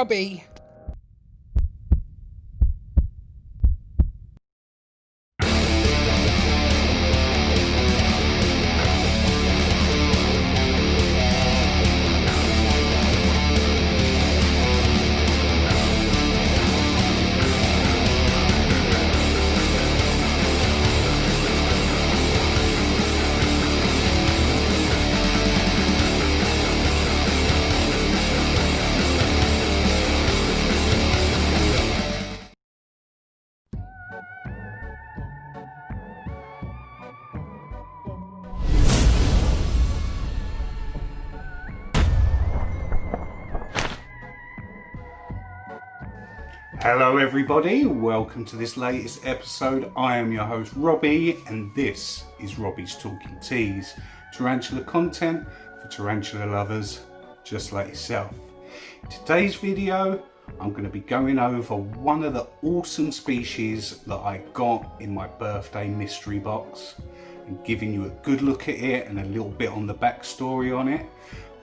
Robbie. Hello everybody, welcome to this latest episode. I am your host Robbie and this is Robbie's Talking Teas. Tarantula content for tarantula lovers just like yourself. In today's video I'm going to be going over one of the awesome species that I got in my birthday mystery box and giving you a good look at it and a little bit on the backstory on it.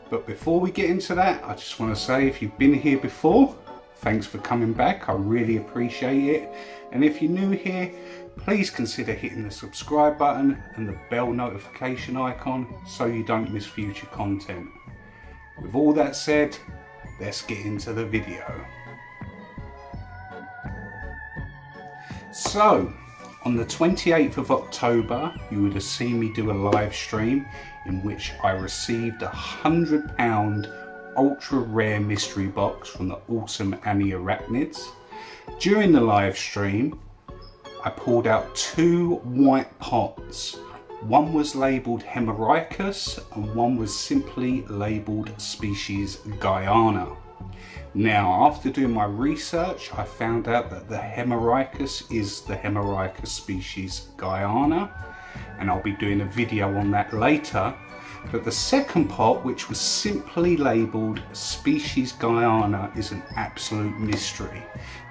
But before we get into that, I just want to say if you've been here before, thanks for coming back, I really appreciate it. And if you're new here, please consider hitting the subscribe button and the bell notification icon so you don't miss future content. With all that said, let's get into the video. So, on the 28th of October, you would have seen me do a live stream in which I received a £100 ultra rare mystery box from the awesome Annie Arachnids. During the live stream I pulled out two white pots. One was labelled Hemericus and one was simply labelled species Guyana. Now after doing my research I found out that the Hemericus is the Hemericus species Guyana, and I'll be doing a video on that later. But the second pot, which was simply labelled Species Guyana, is an absolute mystery.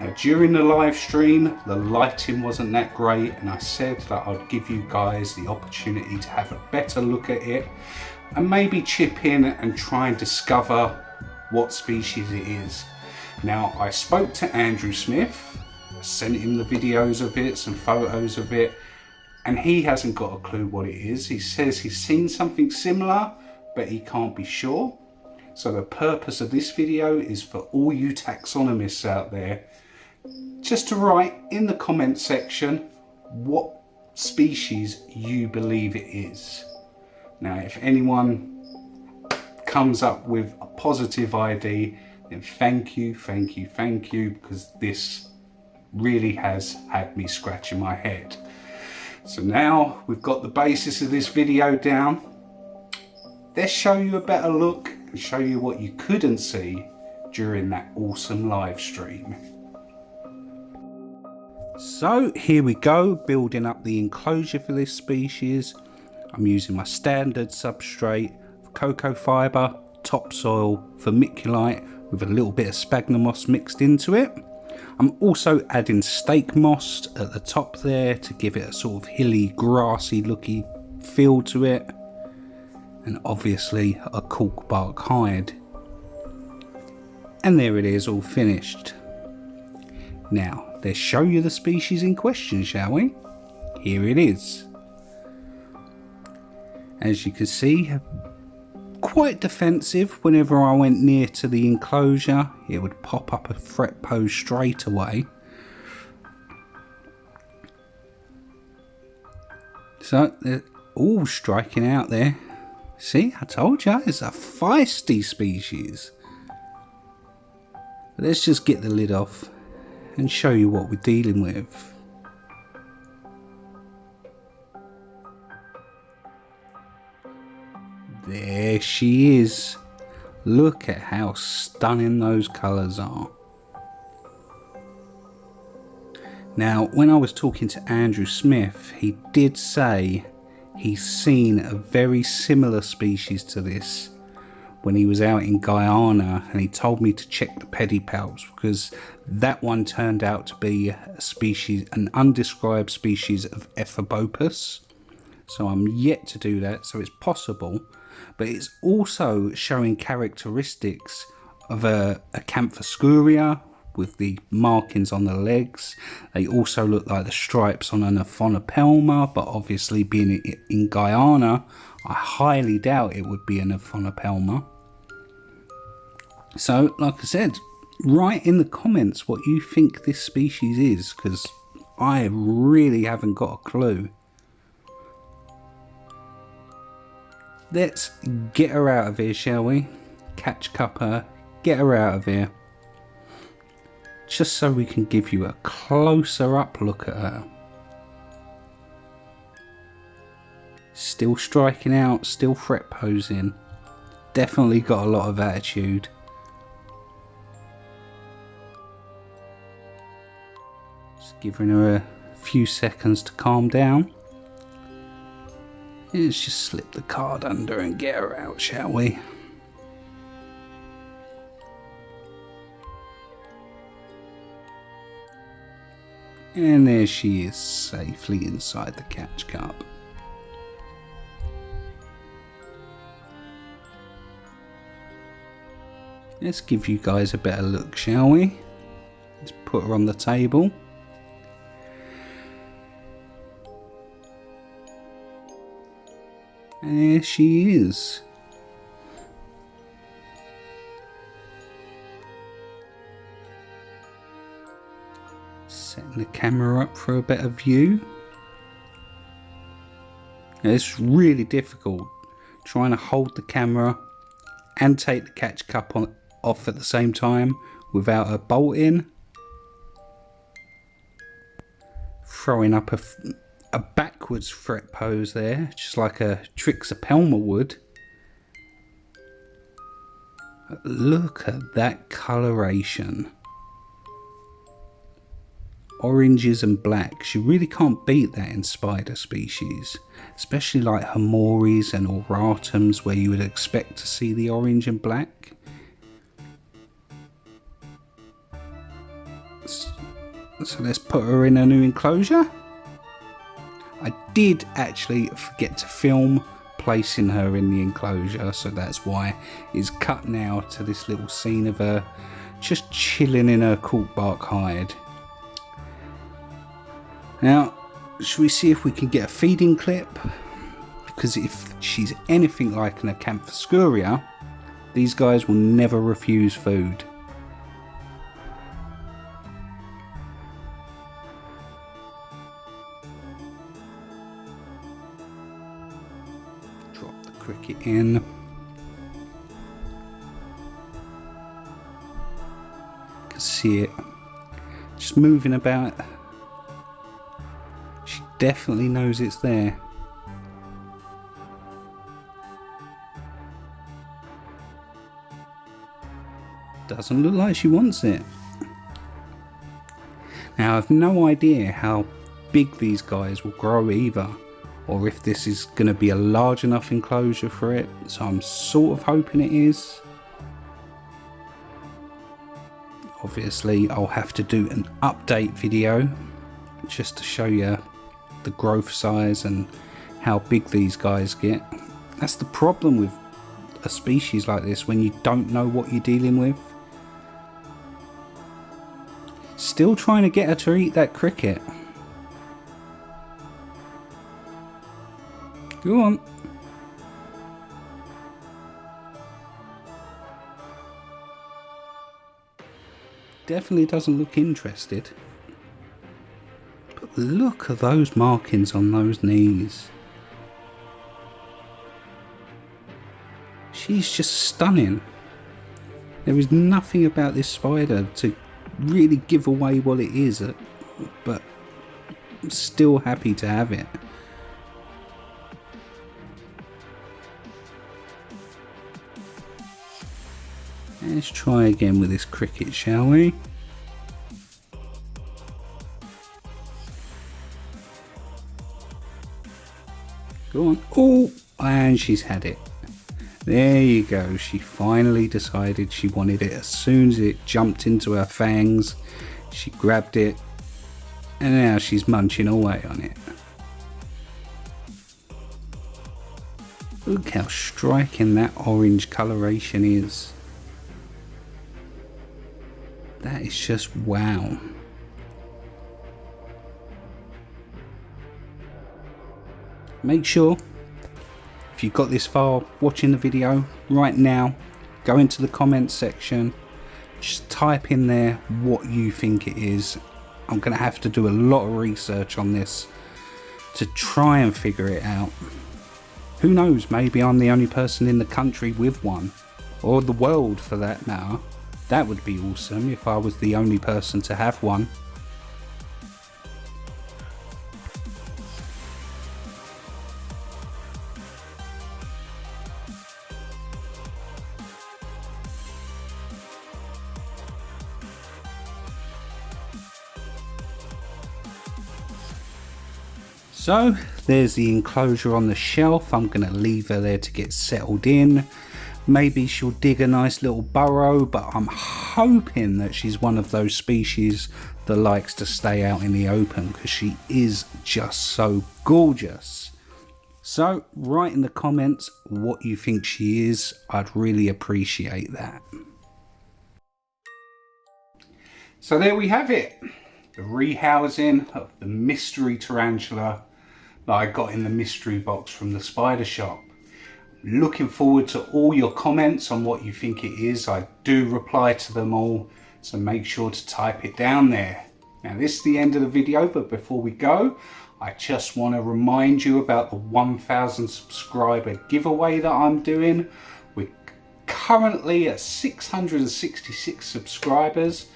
Now during the live stream the lighting wasn't that great and I said that I'd give you guys the opportunity to have a better look at it and maybe chip in and try and discover what species it is. Now I spoke to Andrew Smith, sent him the videos of it, some photos of it, and he hasn't got a clue what it is. He says he's seen something similar, but he can't be sure. So the purpose of this video is for all you taxonomists out there, just to write in the comment section what species you believe it is. Now, if anyone comes up with a positive ID, then thank you, because this really has had me scratching my head. So now we've got the basis of this video down, let's show you a better look and show you what you couldn't see during that awesome live stream. So here we go, building up the enclosure for this species. I'm using my standard substrate of cocoa fibre, topsoil, vermiculite with a little bit of sphagnum moss mixed into it. I'm also adding stake moss at the top there to give it a sort of hilly, grassy looking feel to it, and obviously a cork bark hide. And there it is, all finished. Now let's show you the species in question, shall we? Here it is. As you can see, quite defensive. Whenever I went near to the enclosure it would pop up a threat pose straight away. So they're all striking out there. See, I told you, it's a feisty species. Let's just get the lid off and show you what we're dealing with. There she is. Look at how stunning those colours are. Now, when I was talking to Andrew Smith, he did say he's seen a very similar species to this when he was out in Guyana, and he told me to check the pedipalps because that one turned out to be a species, an undescribed species of Ephebopus. So I'm yet to do that, so it's possible. But it's also showing characteristics of a Acanthoscuria with the markings on the legs. They also look like the stripes on an Aphonopelma, but obviously being in Guyana, I highly doubt it would be an Aphonopelma. So, like I said, write in the comments what you think this species is, because I really haven't got a clue. Let's get her out of here, shall we? Catch Cupper, get her out of here. Just so we can give you a closer up look at her. Still striking out, still fret posing. Definitely got a lot of attitude. Just giving her a few seconds to calm down. Let's just slip the card under and get her out, shall we? And there she is, safely inside the catch cup. Let's give you guys a better look, shall we? Let's put her on the table. And there she is. Setting the camera up for a better view. Now, it's really difficult trying to hold the camera and take the catch cup off at the same time without her bolting. Throwing up a backwards fret pose there, just like a Trixopelma would. But look at that coloration. Oranges and blacks. You really can't beat that in spider species, especially like Hamoris and Auratums, where you would expect to see the orange and black. So let's put her in a new enclosure. I did actually forget to film placing her in the enclosure, so that's why it's cut now to this little scene of her just chilling in her cork bark hide. Now, should we see if we can get a feeding clip? Because if she's anything like an Acanthoscuria, these guys will never refuse food. Drop the cricket in. You can see it just moving about. She definitely knows it's there. Doesn't look like she wants it. Now, I've no idea how big these guys will grow either, or if this is going to be a large enough enclosure for it, so I'm sort of hoping it is. Obviously, I'll have to do an update video just to show you the growth size and how big these guys get. That's the problem with a species like this when you don't know what you're dealing with. Still trying to get her to eat that cricket. Go on. Definitely doesn't look interested. But look at those markings on those knees. She's just stunning. There is nothing about this spider to really give away what it is, but I'm still happy to have it. Let's try again with this cricket, shall we? Go on. Oh, and she's had it. There you go. She finally decided she wanted it. As soon as it jumped into her fangs, she grabbed it, and now she's munching away on it. Look how striking that orange coloration is. That is just wow. Make sure, if you got this far watching the video right now, go into the comments section, just type in there what you think it is. I'm going to have to do a lot of research on this to try and figure it out. Who knows, maybe I'm the only person in the country with one, or the world for that matter. That would be awesome if I was the only person to have one. So there's the enclosure on the shelf. I'm going to leave her there to get settled in. Maybe she'll dig a nice little burrow, but I'm hoping that she's one of those species that likes to stay out in the open because she is just so gorgeous. So write in the comments what you think she is. I'd really appreciate that. So there we have it. The rehousing of the mystery tarantula that I got in the mystery box from the spider shop. Looking forward to all your comments on what you think it is. I do reply to them all, so make sure to type it down there. Now this is the end of the video, but before we go, I just want to remind you about the 1,000 subscriber giveaway that I'm doing. We're currently at 666 subscribers,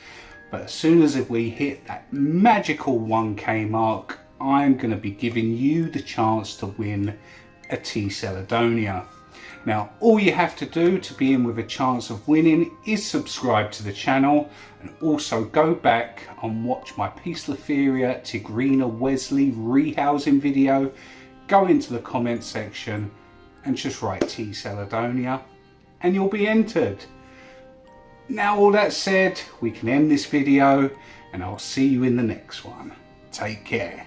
but as soon as we hit that magical 1K mark, I'm going to be giving you the chance to win a T. Celedonia. Now all you have to do to be in with a chance of winning is subscribe to the channel, and also go back and watch my Poecilotheria tigrina Wesley rehousing video. Go into the comment section and just write T. Celedonia and you'll be entered. Now all that said, we can end this video and I'll see you in the next one. Take care.